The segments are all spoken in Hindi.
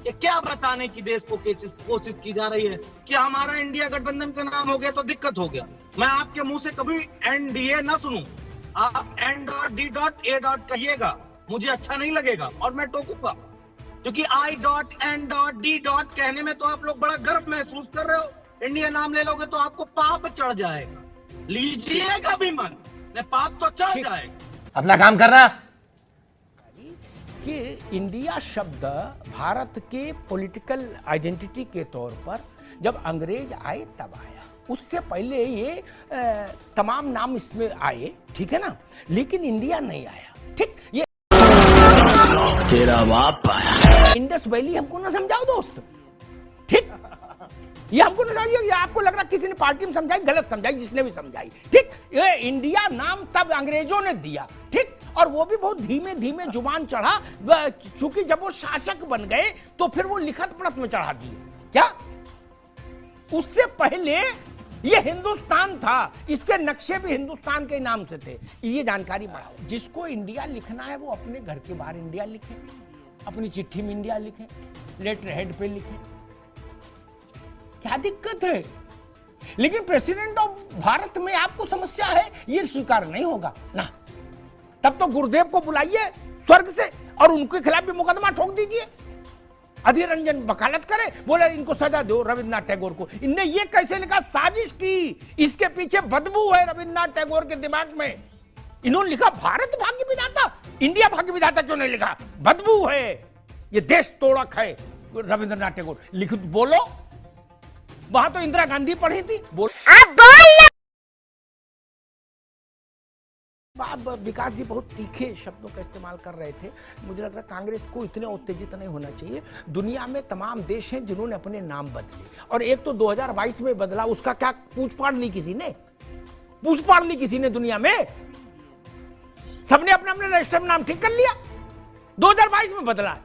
ये क्या बताने की देश को कोशिश की जा रही है कि हमारा इंडिया गठबंधन का नाम हो गया तो दिक्कत हो गया। मैं आपके मुंह से कभी एनडीए ना सुनूं, आप N.D.A. कहिएगा, मुझे अच्छा नहीं लगेगा और मैं टोकूंगा, क्योंकि I.N.D. कहने में तो आप लोग बड़ा गर्व महसूस कर रहे हो। इंडिया नाम ले लोगे तो आपको पाप चढ़ जाएगा, लीजिएगा भी मन, पाप तो चढ़ जाएगा। अपना काम करना। कि इंडिया शब्द भारत के पॉलिटिकल आइडेंटिटी के तौर पर जब अंग्रेज आए तब आया, उससे पहले ये तमाम नाम इसमें आए, ठीक है ना, लेकिन इंडिया नहीं आया। ठीक, ये तेरा बाप आया। इंडस वैली हमको ना समझाओ दोस्त, ठीक, ये हमको ना समझाइए, ये आपको लग रहा किसी ने पार्टी में समझाई, गलत समझाई, जिसने भी समझाई, ठीक। ये इंडिया नाम तब अंग्रेजों ने दिया, ठीक, और वो भी बहुत धीमे धीमे जुबान चढ़ा, चूंकि जब वो शासक बन गए तो फिर वो लिखत पढ़त में चढ़ा दिए। क्या उससे पहले ये हिंदुस्तान था, इसके नक्शे भी हिंदुस्तान के नाम से थे। ये जानकारी बढ़ाओ। जिसको इंडिया लिखना है वो अपने घर के बाहर इंडिया लिखे, अपनी चिट्ठी में इंडिया लिखे, लेटर हेड पे लिखे, क्या दिक्कत है? लेकिन प्रेसिडेंट ऑफ भारत में आपको समस्या है, ये स्वीकार नहीं होगा ना। तब तो गुरुदेव को बुलाइए स्वर्ग से और उनके खिलाफ भी मुकदमा ठोक दीजिए। अधीर रंजन वकालत करे, बोले इनको सजा दो रविन्द्रनाथ टैगोर को। इनने ये कैसे लिखा? साजिश की, इसके पीछे बदबू है रविन्द्रनाथ टैगोर के दिमाग में। इन्होंने लिखा भारत भाग्य विधाता, इंडिया भाग्य विधाता क्यों नहीं लिखा? बदबू है, ये देश तोड़क है रविन्द्रनाथ टैगोर। लिख बोलो, वहां तो इंदिरा गांधी पढ़ी थी, बोल विकास जी बहुत तीखे शब्दों का इस्तेमाल कर रहे थे। मुझे लग रहा कांग्रेस को इतने उत्तेजित नहीं होना चाहिए। दुनिया में तमाम देश हैं जिन्होंने अपने नाम बदले, और एक तो 2022 में बदला, उसका क्या पूछपाड़ ली किसी ने? पूछपाड़ ली किसी ने? दुनिया में सबने अपने अपने रजिस्टर में नाम ठीक कर लिया, 2022 में बदला।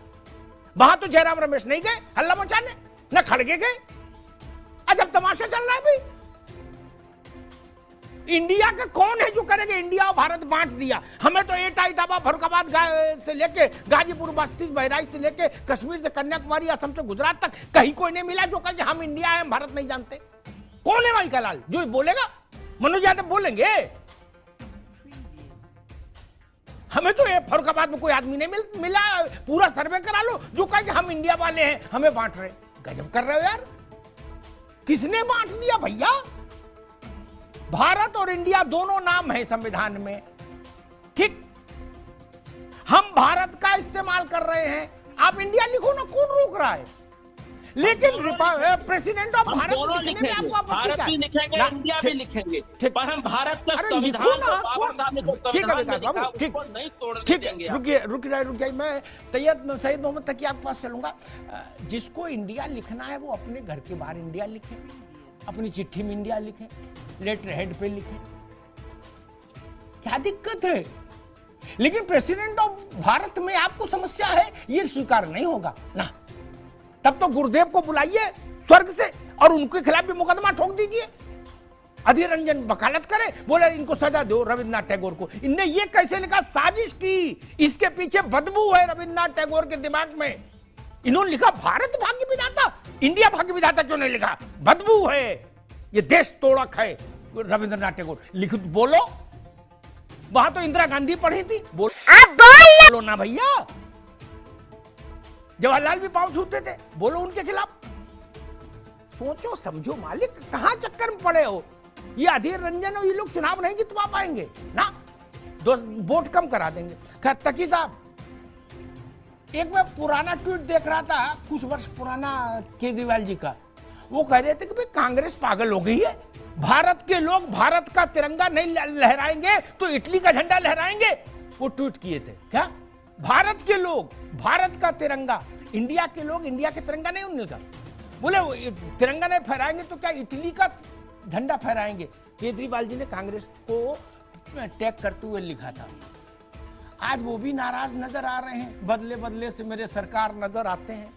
वहां तो जयराम रमेश नहीं गए हल्ला मचाने, न खड़गे गए। अजब तमाशा चल रहा है भाई। इंडिया का कौन है जो करेगा? इंडिया और भारत बांट दिया हमें तो एटा इटावा फरुखाबाद से लेके गाजीपुर, बस्ती, बहराइच से लेके कश्मीर से कन्याकुमारी, असम से गुजरात तक कहीं कोई नहीं मिला जो कहे हम इंडिया है, हम भारत नहीं जानते। कौन है भाई कलाल जो बोलेगा? मनोज यादव बोलेंगे? हमें तो फरुखाबाद में कोई आदमी नहीं मिला, पूरा सर्वे करा लो, जो कहे हम इंडिया वाले हैं, हमें बांट रहे। गजब कर रहे हो यार, किसने बांट दिया भैया? भारत और इंडिया दोनों नाम है संविधान में, ठीक। हम भारत का इस्तेमाल कर रहे हैं, आप इंडिया लिखो ना, कौन रोक रहा है? लेकिन प्रेसिडेंट ऑफ भारत लिखने में आपको भारत भी लिखेंगे, इंडिया भी लिखेंगे, पर हम भारत का संविधान बाबा साहब ने जो संविधान में लिखा उसको नहीं तोड़ने देंगे। रुकिए, मैं सैयद मोहम्मद तकिया के पास चलूंगा। जिसको इंडिया लिखना है वो अपने घर के बाहर इंडिया लिखे, अपनी चिट्ठी में इंडिया लिखे, लेटर हेड पे लिखे, क्या दिक्कत है? लेकिन प्रेसिडेंट ऑफ भारत में आपको समस्या है, ये स्वीकार नहीं होगा ना। तब तो गुरुदेव को बुलाइए स्वर्ग से और उनके खिलाफ भी मुकदमा ठोक दीजिए। अधीर रंजन वकालत करे, बोले इनको सजा दो रविन्द्रनाथ टैगोर को। इनने ये कैसे लिखा? साजिश की, इसके पीछे बदबू है रविन्द्रनाथ टैगोर के दिमाग में। इन्होंने लिखा भारत भाग्य विधाता, इंडिया भाग्य विधाता क्यों नहीं लिखा? बदबू है, ये देश तोड़क है रविन्द्रनाथ टैगोर। लिख बोलो, वहां तो इंदिरा गांधी पढ़ी थी, बोलो ना भैया। जवाहरलाल भी पांव छूते थे, बोलो उनके खिलाफ। सोचो समझो मालिक, कहां चक्कर में पड़े हो? ये अधीर रंजन और ये लोग चुनाव नहीं जितवा पाएंगे ना, वोट कम करा देंगे। खैर तकी साहब, एक मैं पुराना ट्वीट देख रहा था, कुछ वर्ष पुराना, केजरीवाल जी का। वो कह रहे थे कि भाई कांग्रेस पागल हो गई है, भारत के लोग भारत का तिरंगा नहीं लहराएंगे तो इटली का झंडा लहराएंगे। वो ट्वीट किए थे। क्या भारत के लोग भारत का तिरंगा, इंडिया के लोग इंडिया के तिरंगा नहीं उनका, बोले तिरंगा नहीं फहराएंगे तो क्या इटली का झंडा फहराएंगे? केजरीवाल जी ने कांग्रेस को टैग करते हुए लिखा था। आज वो भी नाराज नजर आ रहे हैं, बदले बदले से मेरे सरकार नजर आते हैं।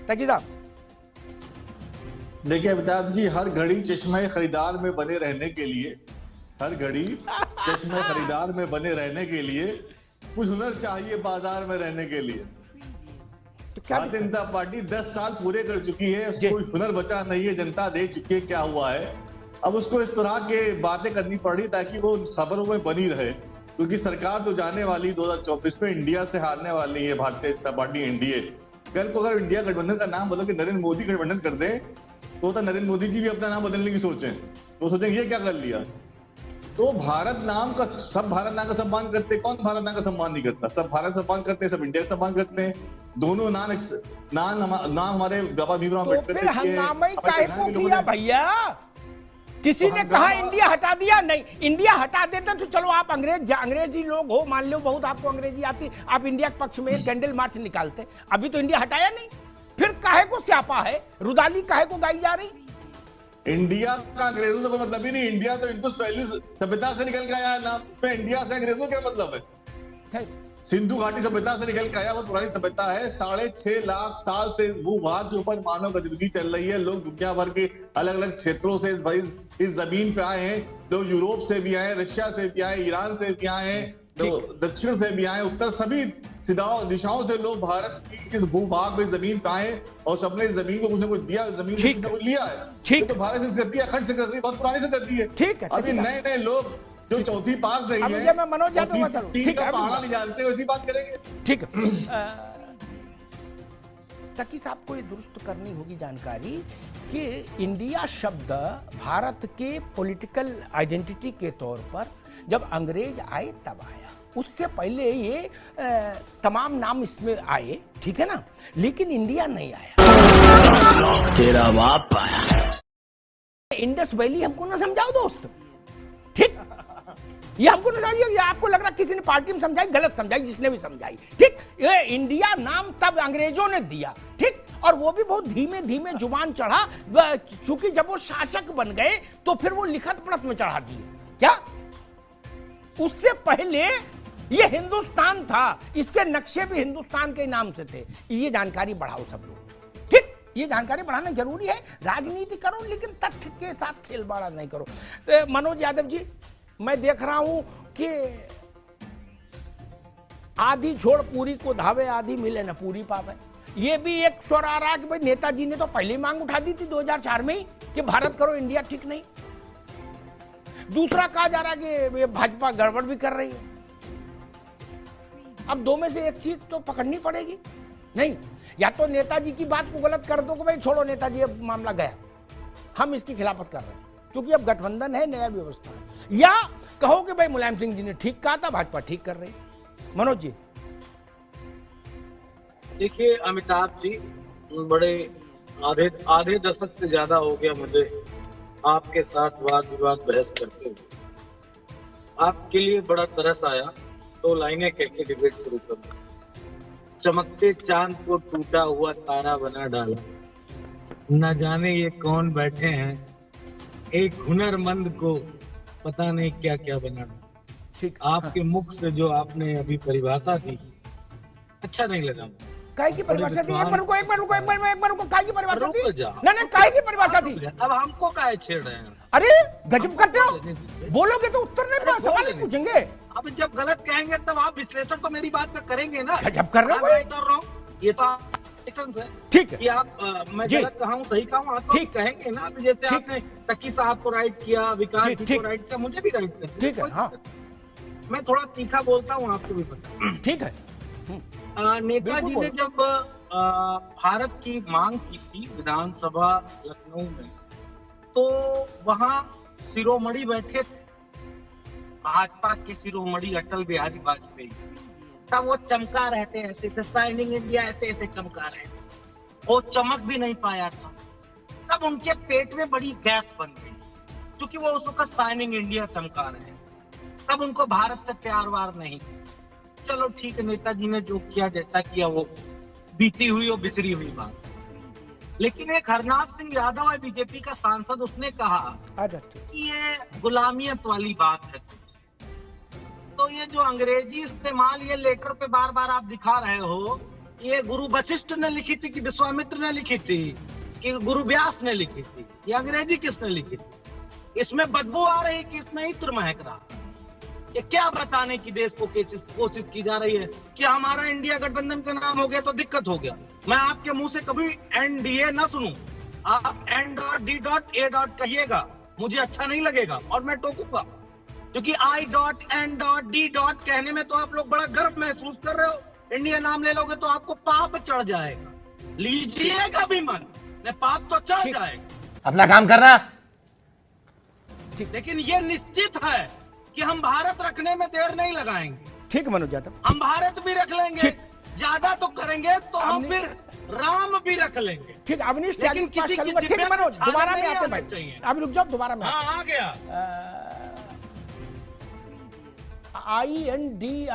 तकी साहब, देखिए अमिताभ जी, हर घड़ी चश्मे खरीदार में बने रहने के लिए, हर घड़ी चश्मे खरीदार में बने रहने के लिए कुछ हुनर चाहिए बाजार में रहने के लिए। क्या भारतीय जनता पार्टी 10 साल पूरे कर चुकी है, उसको कोई हुनर बचा नहीं है, जनता दे चुकी है क्या हुआ है। अब उसको इस तरह के बातें करनी पड़ी ताकि वो खबरों में बनी रहे, क्योंकि सरकार तो जाने वाली 2024 में इंडिया से हारने वाली है भारतीय जनता पार्टी एनडीए। कल को अगर इंडिया गठबंधन का नाम बदल के नरेंद्र मोदी गठबंधन कर दें तो नरेंद्र मोदी जी भी अपना नाम बदलने की सोचें, तो सोचेंगे ये क्या कर लिया। तो भारत नाम का सब भारत नाम का सम्मान करते, कौन भारत नाम का सम्मान नहीं करता? सब भारत सम्मान करते हैं, सब इंडिया का सम्मान करते हैं। दोनों नाम हमारे बाबा भीमराव अम्बेडकर फिर हंगामा ही काहे को किया भैया? किसी ने कहा इंडिया हटा दिया? नहीं, इंडिया हटा देते तो चलो आप अंग्रेजी लोग हो, मान लो बहुत आपको अंग्रेजी आती, आप इंडिया के पक्ष में कैंडल मार्च निकालते। अभी तो इंडिया हटाया नहीं, फिर काहे को स्यापा है, रुदाली काहे को गाई जा रही? इंडिया का अंग्रेजों से कोई मतलब ही नहीं। इंडिया तो इंडस वैली सभ्यता से निकल के आया है नाम, इसमें इंडिया से अंग्रेजों क्या मतलब है? सिंधु घाटी सभ्यता से निकल के आया, वो पुरानी सभ्यता है। 6.5 लाख साल से भूभाग के ऊपर मानव गतिविधि चल रही है। लोग दुनिया भर के अलग अलग क्षेत्रों से इस जमीन पे आए हैं। लोग यूरोप से भी आए, रशिया से भी आए, ईरान से भी आए हैं, दक्षिण से भी आए, उत्तर, सभी दिशाओं से लोग भारत की इस भूभाग में जमीन पे आए और सबने इस जमीन को कुछ न कुछ दिया, जमीन को कुछ न कुछ लिया है। तो भारत से करती है, अखंड से करती है, बहुत पुरानी से करती है। ठीक है, अभी नए नए लोग जो चौथी पास नहीं है, मैं मनोज यादव पहाड़ा नहीं जानते, वैसी बात करेंगे। ठीक है, ताकि आपको ये दुरुस्त करनी होगी जानकारी कि इंडिया शब्द भारत के पॉलिटिकल आइडेंटिटी के तौर पर जब अंग्रेज आए तब आया, उससे पहले ये तमाम नाम इसमें आए, ठीक है ना, लेकिन इंडिया नहीं आया। तेरा बाप आया। इंडस वैली हमको ना समझाओ दोस्त, ठीक, ये हमको ना समझाइए, ये आपको लग रहा किसी ने पार्टी में समझाई, गलत समझाई, जिसने भी समझाई, ठीक। ये इंडिया नाम तब अंग्रेजों ने दिया, ठीक, और वो भी बहुत धीमे धीमे जुबान चढ़ा, चूंकि जब वो शासक बन गए तो फिर वो लिखत पढ़त में चढ़ा दिए। क्या उससे पहले ये हिंदुस्तान था, इसके नक्शे भी हिंदुस्तान के नाम से थे। ये जानकारी बढ़ाओ सब लोग, ठीक, ये जानकारी बढ़ाना जरूरी है। राजनीति करो लेकिन तथ्य के साथ खेलबाड़ा नहीं करो। मनोज यादव जी, मैं देख रहा हूं कि आधी छोड़ पूरी को धावे, आधी मिले न पूरी पावे। ये भी एक स्वर आ रहा है कि भाई नेताजी ने तो पहले मांग उठा दी थी 2004 में ही कि भारत करो, इंडिया ठीक नहीं। दूसरा कहा जा रहा है कि भाजपा गड़बड़ भी कर रही है। अब दो में से एक चीज तो पकड़नी पड़ेगी। नहीं, या तो नेताजी की बात को गलत कर दो कि भाई छोड़ो नेताजी, अब मामला गया, हम इसकी खिलाफत कर रहे हैं क्योंकि अब गठबंधन है, नया व्यवस्था है, या कहो कि भाई मुलायम सिंह जी ने ठीक कहा था, भाजपा ठीक कर रही। मनोज जी, देखिए अमिताभ जी, बड़े आधे दशक से ज्यादा हो गया मुझे आपके साथ वाद विवाद बहस करते हुए। आपके लिए बड़ा तरस आया तो लाइनें कह के डिबेट शुरू कर दी। चमकते चांद को टूटा हुआ तारा बना डाला, न जाने ये कौन बैठे हैं, एक हुनरमंद को पता नहीं क्या क्या बना डाला। ठीक, आपके मुख से जो आपने अभी परिभाषा दी, अच्छा नहीं लगा। काय की परिभाषा थी? एक बार रुको, काय की परिभाषा थी? नहीं नहीं, काय की परिभाषा थी? अब हमको काहे छेड़ रहे हैं? अरे गजब करते हो, बोलोगे तो उत्तर नहीं, सवाल नहीं पूछेंगे। अब जब गलत कहेंगे तब आप विश्लेषण तो मेरी बात का करेंगे ना। गजब कर रहे हो, मैं कर रहा हूँ, ये तो है। ठीक है कि आप मैं गलत कहा हूँ, सही कहा हूँ, तो कहेंगे ना। जैसे आपने तकी साहब को राइट किया, विकास जी को राइट किया, मुझे भी राइट करते। ठीक है, हाँ। मैं थोड़ा तीखा बोलता हूँ, आपको भी पता। ठीक है। नेताजी ने जब भारत की मांग की थी विधानसभा लखनऊ में, तो वहां शिरोमणि बैठे थे, भाजपा के शिरोमणि अटल बिहारी वाजपेयी। तब वो चमका रहते ऐसे ऐसे, शाइनिंग इंडिया ऐसे ऐसे चमका रहे थे, वो चमक भी नहीं पाया था। तब उनके पेट में बड़ी गैस बन गई, क्योंकि वो उस वक्त शाइनिंग इंडिया चमका रहे थे। तब उनको भारत से प्यार वार नहीं। चलो ठीक है, नेताजी ने जो किया, जैसा किया, वो बीती हुई और बिसरी हुई बात। लेकिन एक हरनाथ सिंह यादव है, बीजेपी का सांसद, उसने कहा कि ये गुलामियत वाली बात है। तो ये जो अंग्रेजी इस्तेमाल ये लेटर पे बार बार आप दिखा रहे हो, ये गुरु वशिष्ठ ने लिखी थी कि विश्वामित्र ने लिखी थी कि गुरु व्यास ने लिखी थी? ये अंग्रेजी किसने लिखी थी? इसमें बदबू आ रही कि इसमें इत्र महक रहा। ये क्या बताने की देश को कोशिश की जा रही है कि हमारा इंडिया गठबंधन का नाम हो गया तो दिक्कत हो गया। मैं आपके मुंह से कभी एनडीए ना सुनूं, आप N.D.A. कहिएगा, मुझे अच्छा नहीं लगेगा और मैं टोकूंगा, क्योंकि I.N.D. कहने में तो आप लोग बड़ा गर्व महसूस कर रहे हो। इंडिया नाम ले लोगे तो आपको पाप चढ़ जाएगा, लीजिएगा भी मन, पाप तो चढ़ जाएगा। अपना काम करना। लेकिन ये निश्चित है कि हम भारत रखने में देर नहीं लगाएंगे। ठीक है मनोज यादव, हम भारत भी रख लेंगे, ज्यादा तो करेंगे तो हम फिर राम भी रख लेंगे। ठीक, अवनीश त्यागी लेकिन किसी की ठीक है मनोज, दोबारा में आते भाई, चाहिए। अभी रुक जाओ, दोबारा में हाँ आ गया। INDI